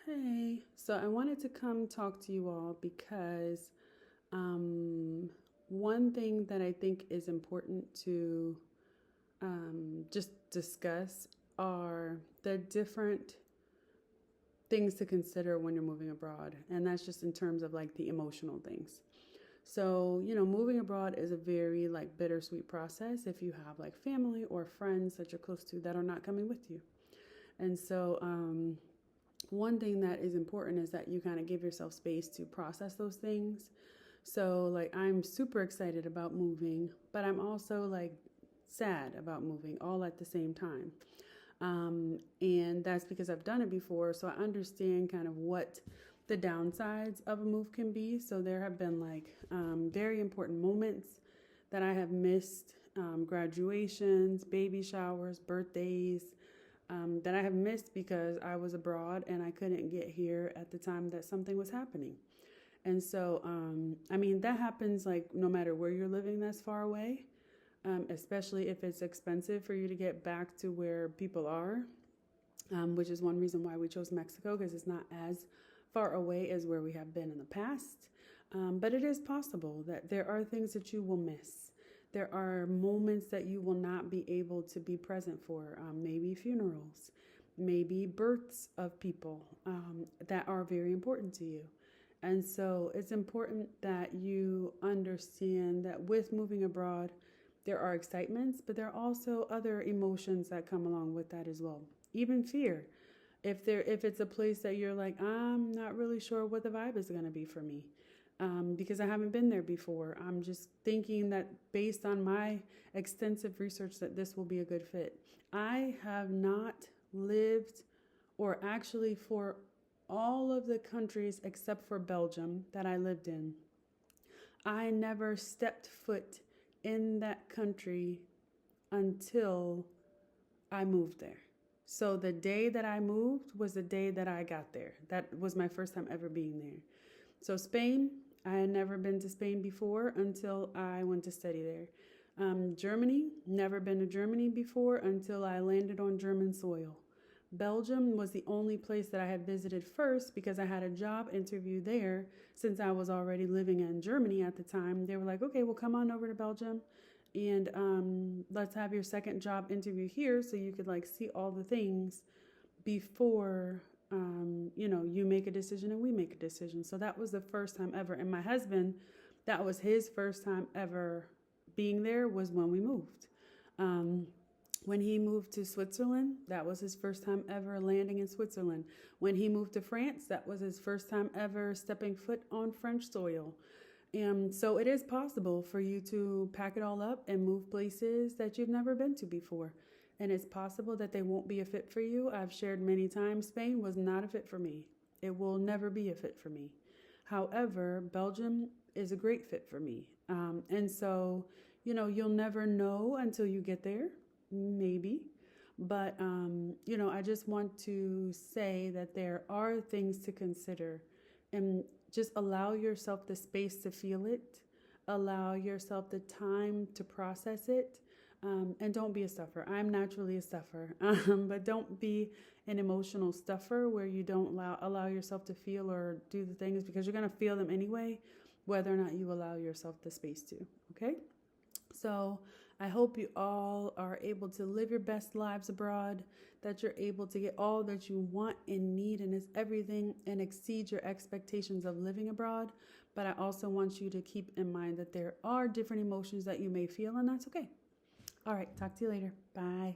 Hey, so I wanted to come talk to you all because one thing that I think is important to just discuss are the different things to consider when you're moving abroad. And that's just in terms of like the emotional things. So, moving abroad is a very like bittersweet process if you have like family or friends that you're close to that are not coming with you. And so, one thing that is important is that you kind of give yourself space to process those things. So, like, I'm super excited about moving, but I'm also like sad about moving all at the same time. And that's because I've done it before. So, I understand kind of what the downsides of a move can be. So, there have been like very important moments that I have missed, graduations, baby showers, birthdays, that I have missed because I was abroad and I couldn't get here at the time that something was happening. And so, that happens like no matter where you're living that's far away, especially if it's expensive for you to get back to where people are, which is one reason why we chose Mexico because it's not as far away as where we have been in the past. But it is possible that there are things that you will miss. There are moments that you will not be able to be present for, maybe funerals, maybe births of people that are very important to you. And so it's important that you understand that with moving abroad, there are excitements, but there are also other emotions that come along with that as well. Even fear. If it's a place that you're like, I'm not really sure what the vibe is going to be for me, because I haven't been there before. I'm just thinking that based on my extensive research that this will be a good fit. I have not lived, or actually for all of the countries except for Belgium that I lived in, I never stepped foot in that country until I moved there. So the day that I moved was the day that I got there. That was my first time ever being there. So Spain, I had never been to Spain before until I went to study there. Germany, never been to Germany before until I landed on German soil. Belgium was the only place that I had visited first because I had a job interview there since I was already living in Germany at the time. They were like, okay, well, come on over to Belgium and let's have your second job interview here so you could like see all the things before you make a decision and we make a decision. So that was the first time ever. And my husband, that was his first time ever being there was when we moved. When he moved to Switzerland, that was his first time ever landing in Switzerland. When he moved to France, that was his first time ever stepping foot on French soil. And so it is possible for you to pack it all up and move places that you've never been to before. And it's possible that they won't be a fit for you. I've shared many times, Spain was not a fit for me. It will never be a fit for me. However, Belgium is a great fit for me. And so, you'll never know until you get there, maybe. But, I just want to say that there are things to consider and just allow yourself the space to feel it. Allow yourself the time to process it. And don't be a stuffer. I'm naturally a stuffer, but don't be an emotional stuffer where you don't allow yourself to feel or do the things because you're going to feel them anyway, whether or not you allow yourself the space to. Okay? So I hope you all are able to live your best lives abroad, that you're able to get all that you want and need and is everything and exceed your expectations of living abroad. But I also want you to keep in mind that there are different emotions that you may feel, and that's okay. All right, talk to you later. Bye.